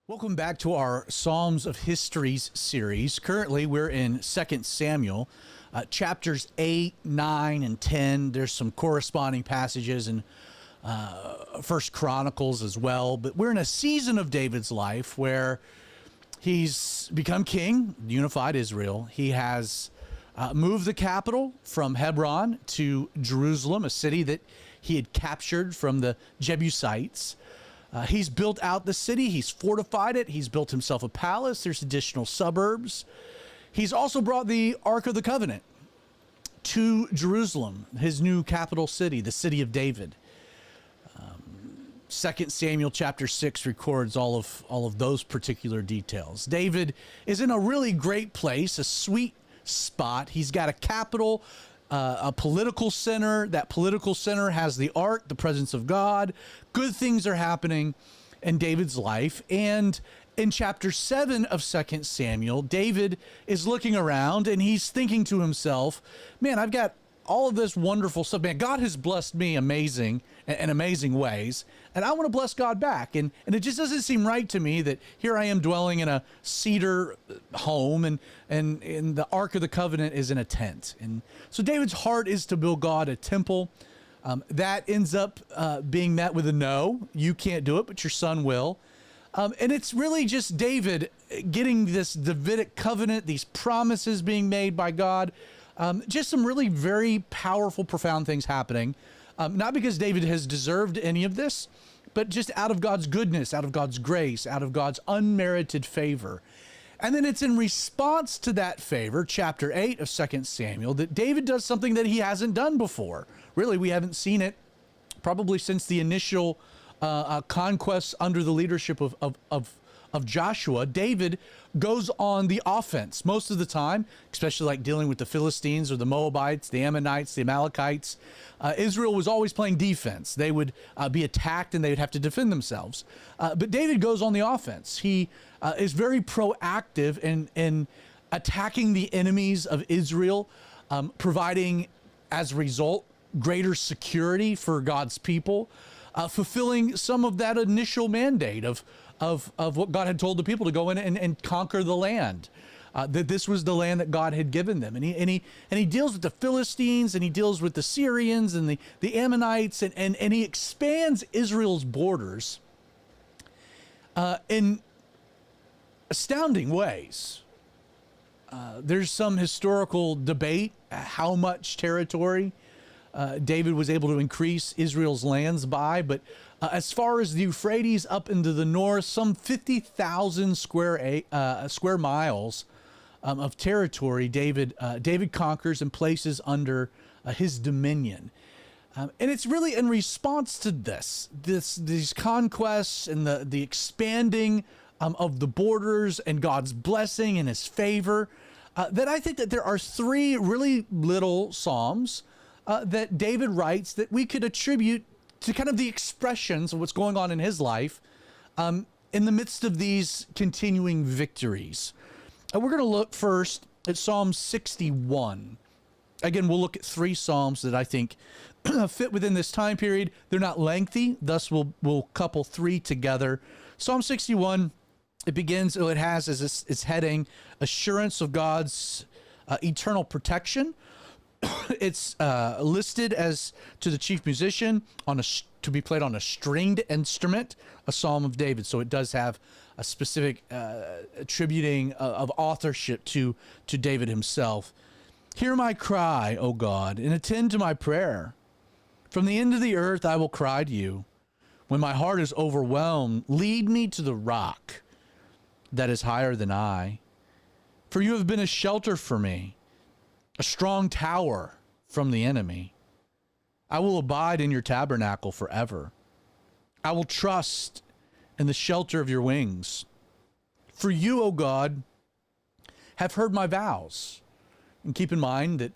Welcome back to our Psalms of Histories series. Currently, we're in 2 Samuel, chapters 8, 9, and 10. There's some corresponding passages in 1 Chronicles as well. But we're in a season of David's life where he's become king, unified Israel. He has moved the capital from Hebron to Jerusalem, a city that he had captured from the Jebusites. He's built out the city. He's fortified it. He's built himself a palace. There's additional suburbs. He's also brought the Ark of the Covenant to Jerusalem, his new capital city, the city of David. 2 Samuel chapter 6 records all of those particular details. David is in a really great place, a sweet spot. He's got a capital, a political center. That political center has the ark, the presence of God. Good things are happening in David's life. And in chapter 7 of 2 Samuel, David is looking around and he's thinking to himself, man, I've got all of this wonderful stuff. Man, God has blessed me in amazing ways, and I want to bless God back. And it just doesn't seem right to me that here I am dwelling in a cedar home and the Ark of the Covenant is in a tent. And so David's heart is to build God a temple. That ends up being met with a no. You can't do it, but your son will. And it's really just David getting this Davidic covenant, these promises being made by God. Just some really very powerful, profound things happening. Not because David has deserved any of this, but just out of God's goodness, out of God's grace, out of God's unmerited favor. And then it's in response to that favor, chapter 8 of 2 Samuel, that David does something that he hasn't done before. Really, we haven't seen it probably since the initial conquests under the leadership of Joshua. David goes on the offense most of the time, especially like dealing with the Philistines or the Moabites, the Ammonites, the Amalekites. Israel was always playing defense. They would be attacked and they would have to defend themselves. But David goes on the offense. He is very proactive in attacking the enemies of Israel, providing, as a result, greater security for God's people, fulfilling some of that initial mandate of what God had told the people to go in and conquer the land. That this was the land that God had given them. And he deals with the Philistines, and he deals with the Syrians and the Ammonites, and he expands Israel's borders in astounding ways. There's some historical debate how much territory David was able to increase Israel's lands by, but as far as the Euphrates up into the north, some 50,000 square miles of territory David conquers and places under his dominion. And it's really in response to these conquests and the expanding of the borders and God's blessing and his favor, that I think that there are three really little psalms that David writes that we could attribute to kind of the expressions of what's going on in his life in the midst of these continuing victories. We're going to look first at Psalm 61. Again, we'll look at three psalms that I think fit within this time period. They're not lengthy, thus we'll couple three together. Psalm 61, it has as its heading, Assurance of God's Eternal Protection. It's listed as to the chief musician to be played on a stringed instrument, a Psalm of David. So it does have a specific attributing of authorship to David himself. Hear my cry, O God, and attend to my prayer. From the end of the earth I will cry to you. When my heart is overwhelmed, lead me to the rock that is higher than I. For you have been a shelter for me, a strong tower from the enemy. I will abide in your tabernacle forever. I will trust in the shelter of your wings. For you, O God, have heard my vows. And keep in mind that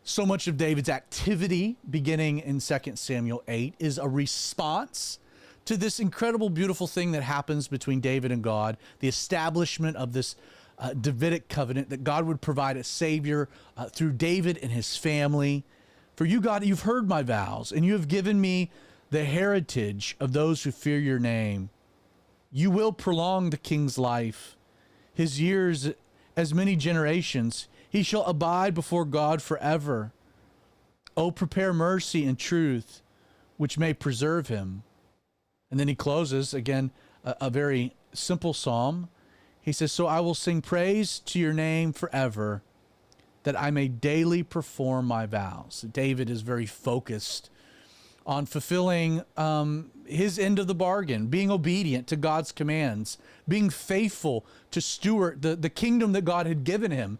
so much of David's activity beginning in 2 Samuel 8 is a response to this incredible, beautiful thing that happens between David and God, the establishment of this Davidic covenant, that God would provide a savior through David and his family. For you, God, you've heard my vows, and you have given me the heritage of those who fear your name. You will prolong the king's life, his years as many generations. He shall abide before God forever. Oh, prepare mercy and truth, which may preserve him. And then he closes, again, a very simple psalm. He says, so I will sing praise to your name forever, that I may daily perform my vows. David is very focused on fulfilling his end of the bargain, being obedient to God's commands, being faithful to steward the kingdom that God had given him.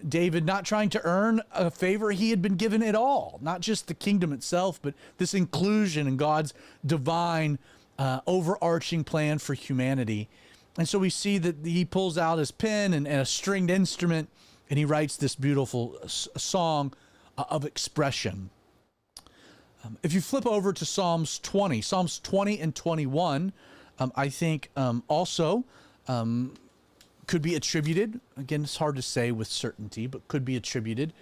David not trying to earn a favor, he had been given it all, not just the kingdom itself, but this inclusion in God's divine overarching plan for humanity. And so we see that he pulls out his pen and a stringed instrument, and he writes this beautiful song of expression. If you flip over to Psalms 20 and 21, I think also could be attributed, again, it's hard to say with certainty, but could be attributed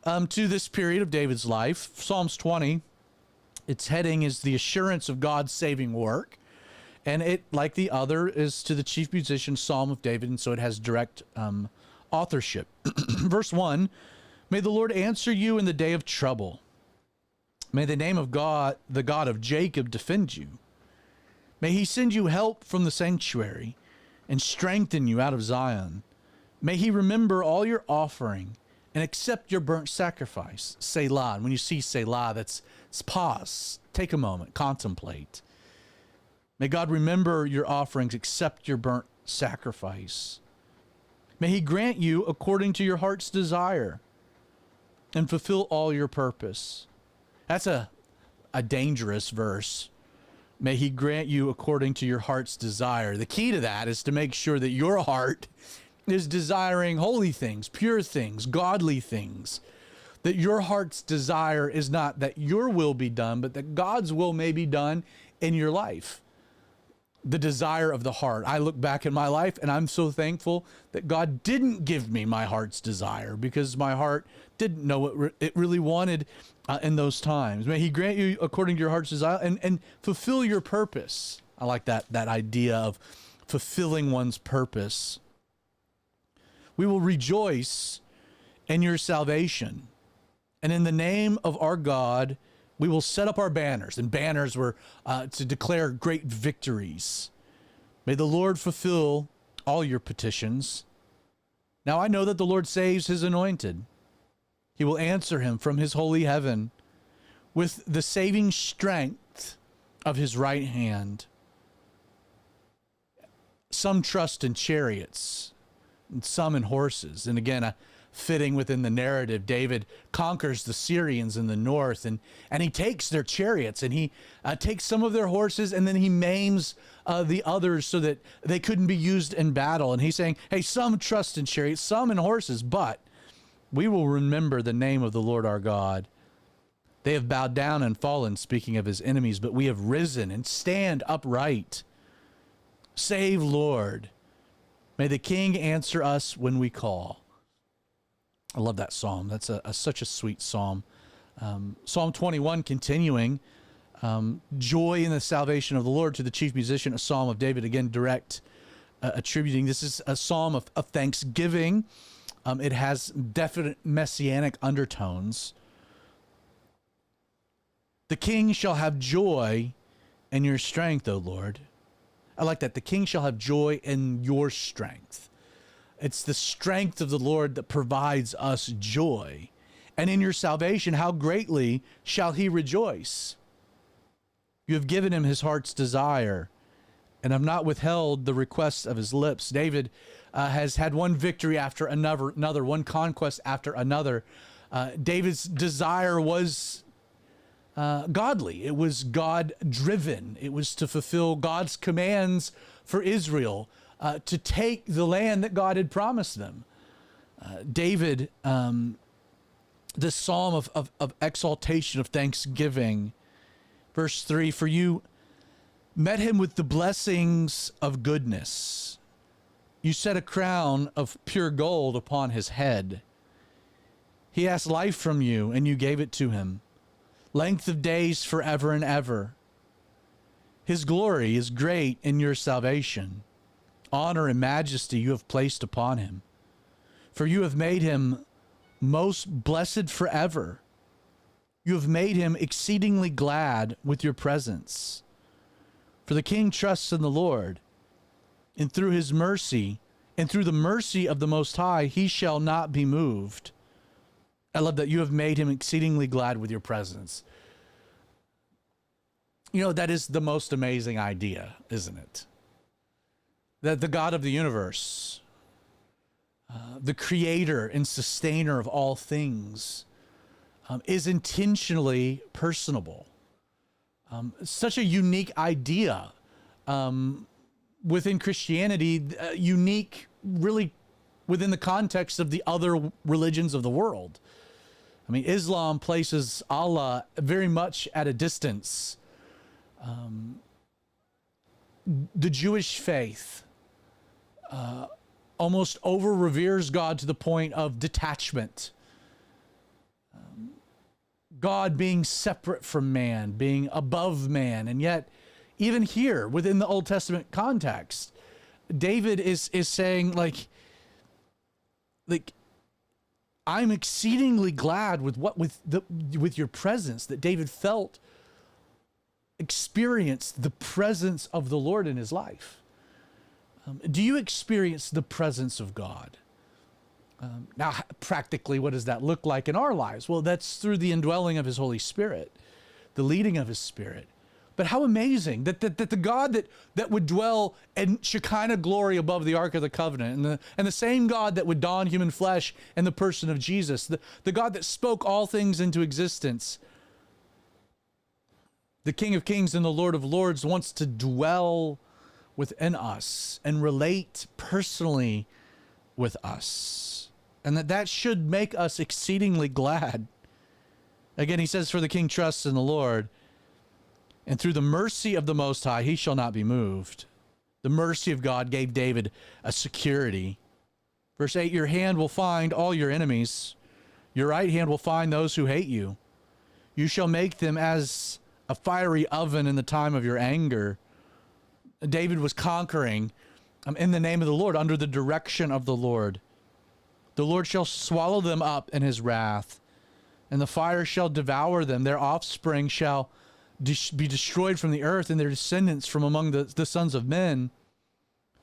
to this period of David's life. Psalms 20, its heading is the assurance of God's saving work. And it, like the other, is to the chief musician, Psalm of David, and so it has direct authorship. Verse 1, may the Lord answer you in the day of trouble. May the name of God, the God of Jacob, defend you. May he send you help from the sanctuary and strengthen you out of Zion. May he remember all your offering and accept your burnt sacrifice. Selah. And when you see Selah, it's pause. Take a moment. Contemplate. May God remember your offerings, accept your burnt sacrifice. May he grant you according to your heart's desire and fulfill all your purpose. That's a dangerous verse. May he grant you according to your heart's desire. The key to that is to make sure that your heart is desiring holy things, pure things, godly things. That your heart's desire is not that your will be done, but that God's will may be done in your life. The desire of the heart. I look back in my life and I'm so thankful that God didn't give me my heart's desire, because my heart didn't know what it really wanted in those times. May he grant you according to your heart's desire and fulfill your purpose. I like that idea of fulfilling one's purpose. We will rejoice in your salvation. And in the name of our God, we will set up our banners. And banners were to declare great victories. May the Lord fulfill all your petitions. Now I know that the Lord saves his anointed. He will answer him from his holy heaven with the saving strength of his right hand. Some trust in chariots, and some in horses. And again, fitting within the narrative, David conquers the Syrians in the north, and he takes their chariots, and he takes some of their horses, and then he maims the others so that they couldn't be used in battle. And he's saying, hey, some trust in chariots, some in horses, but we will remember the name of the Lord our God. They have bowed down and fallen, speaking of his enemies, but we have risen and stand upright. Save, Lord. May the King answer us when we call. I love that psalm. That's such a sweet psalm. Psalm 21, continuing, joy in the salvation of the Lord, to the chief musician, a psalm of David, again, direct attributing. This is a psalm of thanksgiving. It has definite messianic undertones. The king shall have joy in your strength, O Lord. I like that. The king shall have joy in your strength. It's the strength of the Lord that provides us joy. And in your salvation, how greatly shall he rejoice? You have given him his heart's desire, and have not withheld the requests of his lips. David has had one victory after another, one conquest after another. David's desire was godly. It was God-driven. It was to fulfill God's commands for Israel, to take the land that God had promised them. David, this psalm of exaltation, of thanksgiving. Verse 3, for you met him with the blessings of goodness. You set a crown of pure gold upon his head. He asked life from you, and you gave it to him. Length of days forever and ever. His glory is great in your salvation. Honor and majesty you have placed upon him. For you have made him most blessed forever. You have made him exceedingly glad with your presence. For the king trusts in the Lord, and through his mercy, and through the mercy of the Most High, he shall not be moved. I love that you have made him exceedingly glad with your presence. You know, that is the most amazing idea, isn't it? That the God of the universe, the creator and sustainer of all things, is intentionally personable. Such a unique idea within Christianity, unique really within the context of the other religions of the world. I mean, Islam places Allah very much at a distance. The Jewish faith almost over-reveres God to the point of detachment. God being separate from man, being above man. And yet, even here, within the Old Testament context, David is saying, like, I'm exceedingly glad with your presence, that David experienced the presence of the Lord in his life. Do you experience the presence of God? Now, practically, what does that look like in our lives? Well, that's through the indwelling of his Holy Spirit, the leading of his Spirit. But how amazing that the God that would dwell in Shekinah glory above the Ark of the Covenant, and the same God that would don human flesh in the person of Jesus, the God that spoke all things into existence, the King of Kings and the Lord of Lords, wants to dwell within us and relate personally with us. And that should make us exceedingly glad. Again, he says, for the king trusts in the Lord, and through the mercy of the Most High, he shall not be moved. The mercy of God gave David a security. Verse 8, your hand will find all your enemies. Your right hand will find those who hate you. You shall make them as a fiery oven in the time of your anger. David was conquering in the name of the Lord, under the direction of the Lord. The Lord shall swallow them up in his wrath, and the fire shall devour them. Their offspring shall be destroyed from the earth, and their descendants from among the sons of men.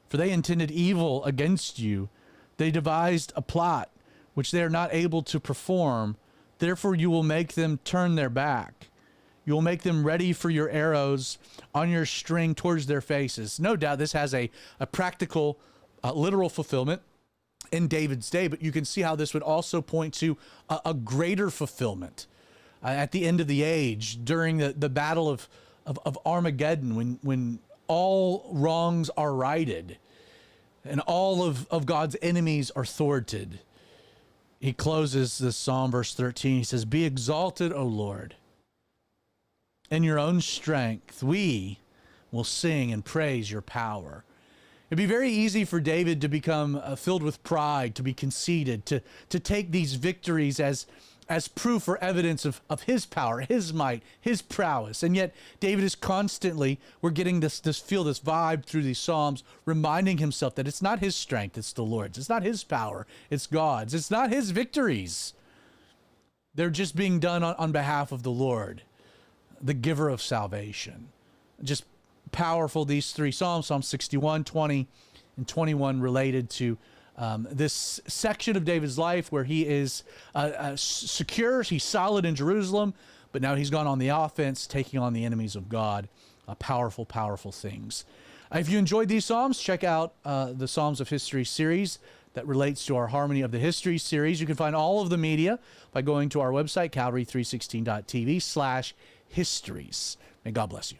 For they intended evil against you. They devised a plot which they are not able to perform. Therefore you will make them turn their back. You will make them ready for your arrows on your string towards their faces. No doubt this has a practical, literal fulfillment in David's day, but you can see how this would also point to a greater fulfillment at the end of the age, during the battle of Armageddon, when all wrongs are righted and all of God's enemies are thwarted. He closes this psalm, verse 13. He says, be exalted, O Lord, in your own strength. We will sing and praise your power. It'd be very easy for David to become filled with pride, to be conceited, to take these victories as proof or evidence of his power, his might, his prowess. And yet David is constantly, we're getting this vibe through these Psalms, reminding himself that it's not his strength, it's the Lord's. It's not his power, it's God's. It's not his victories. They're just being done on behalf of the Lord, the giver of salvation. Just powerful, these three Psalms, Psalm 61, 20, and 21, related to this section of David's life where he is secure, he's solid in Jerusalem, but now he's gone on the offense, taking on the enemies of God. Powerful, powerful things. If you enjoyed these Psalms, check out the Psalms of History series that relates to our Harmony of the History series. You can find all of the media by going to our website, calvary316.tv/histories. May God bless you.